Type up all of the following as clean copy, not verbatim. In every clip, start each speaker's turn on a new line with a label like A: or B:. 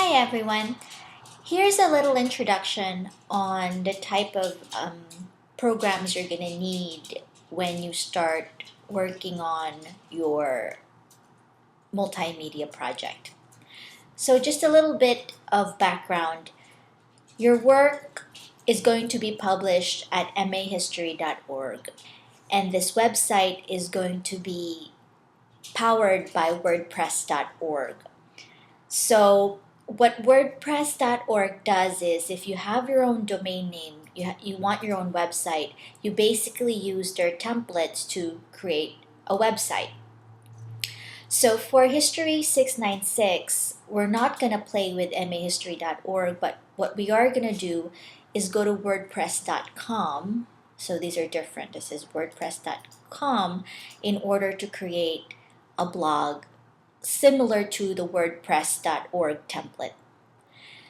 A: Hi everyone. Here's a little introduction on the type of programs you're going to need when you start working on your multimedia project. So just a little bit of background. Your work is going to be published at mahistory.org, and this website is going to be powered by WordPress.org. So what WordPress.org does is if you have your own domain name, you want your own website, you basically use their templates to create a website. So for History 696, we're not going to play with mahistory.org, but what we are going to do is go to WordPress.com. So these are different. This is WordPress.com in order to create a blog similar to the WordPress.org template.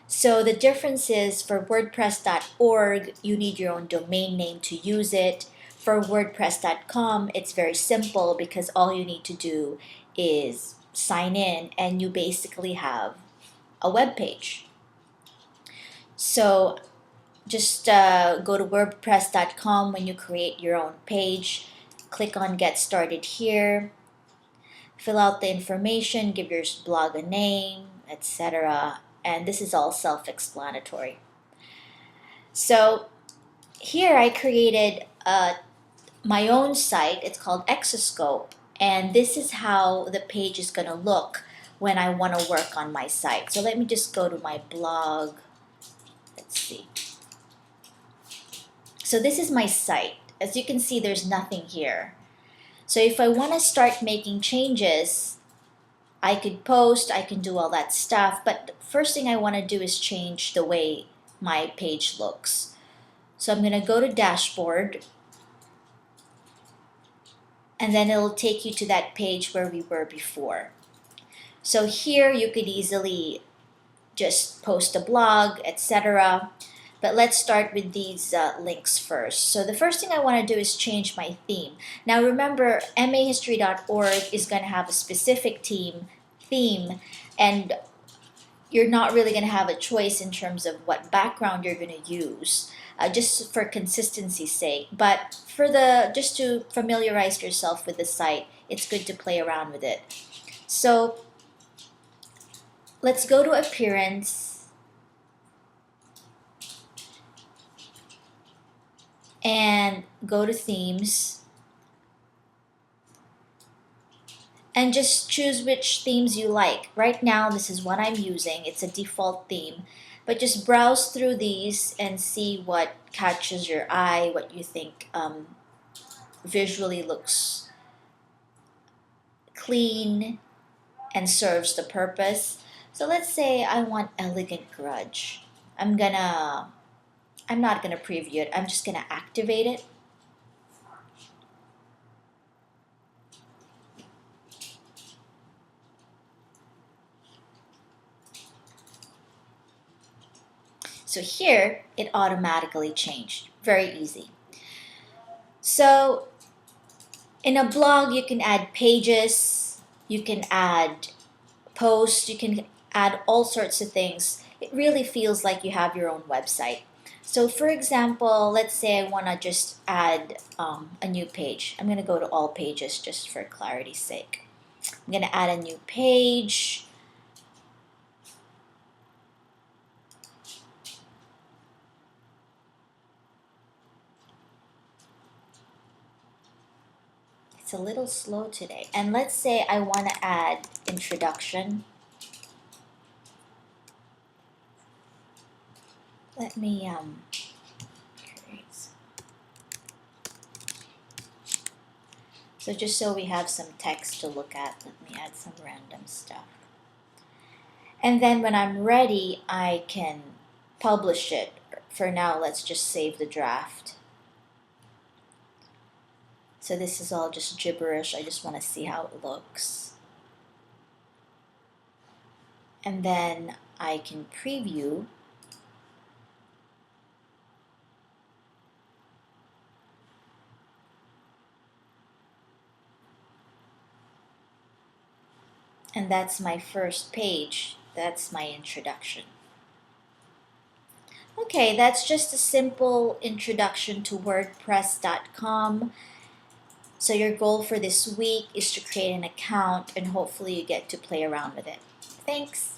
A: So the difference is for WordPress.org, you need your own domain name to use it. For WordPress.com, it's very simple because all you need to do is sign in and you basically have a web page. So just go to WordPress.com when you create your own page, click on Get Started here, fill out the information, give your blog a name, etc. And this is all self-explanatory. So here I created my own site. It's called Exoscope, and this is how the page is going to look when I want to work on my site. So let me just go to my blog. Let's see. So this is my site. As you can see, there's nothing here. So if I want to start making changes, I could post, I can do all that stuff, but the first thing I want to do is change the way my page looks. So I'm going to go to Dashboard, and then it'll take you to that page where we were before. So here you could easily just post a blog, etc. But let's start with these links first. So the first thing I want to do is change my theme. Now remember, mahistory.org is going to have a specific theme, and you're not really going to have a choice in terms of what background you're going to use, just for consistency's sake. But just to familiarize yourself with the site, it's good to play around with it. So let's go to Appearance, and go to Themes, and just choose which themes you like. Right now, this is what I'm using. It's a default theme, but just browse through these and see what catches your eye, what you think visually looks clean and serves the purpose. So let's say I want Elegant Grudge. I'm not gonna preview it. I'm just gonna activate it. So here, it automatically changed. Very easy. So in a blog, you can add pages, you can add posts, you can add all sorts of things. It really feels like you have your own website. So for example, let's say I want to just add a new page. I'm going to go to all pages just for clarity's sake. I'm going to add a new page. It's a little slow today. And let's say I want to add introduction. Let me so just so we have some text to look at, let me add some random stuff. And then when I'm ready, I can publish it. For now, let's just save the draft. So this is all just gibberish. I just want to see how it looks. And then I can preview. And that's my first page That's my introduction. Okay, that's just a simple introduction to WordPress.com. So your goal for this week is to create an account and hopefully you get to play around with it. Thanks!